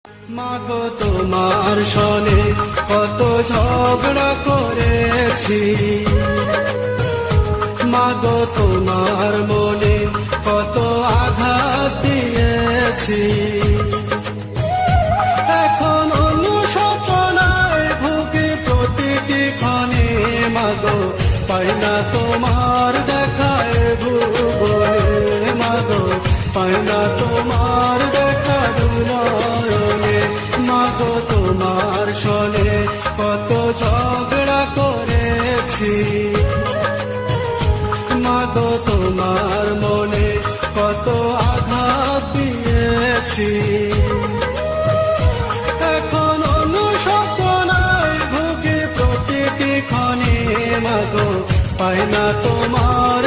মাগো তোমার সনে কত ঝগড়া করেছি, মাগো তোমার মনে কত আঘাত দিয়েছি। এখন অনুশোচনায় ভুগি প্রতিটি ক্ষণে, মাগো পাই না তোমার দেখায় ভুবনে, মাগো পাই না তোমার দেখা দুনয়নে। মাগো তোমার সনে কত ঝগড়া করেছি, মাগো তোমার মনে কত আঘাত দিয়েছি। এখন অনুশোচনায় ভুগি প্রতিটি ক্ষণে, মাগো পাই না তোমার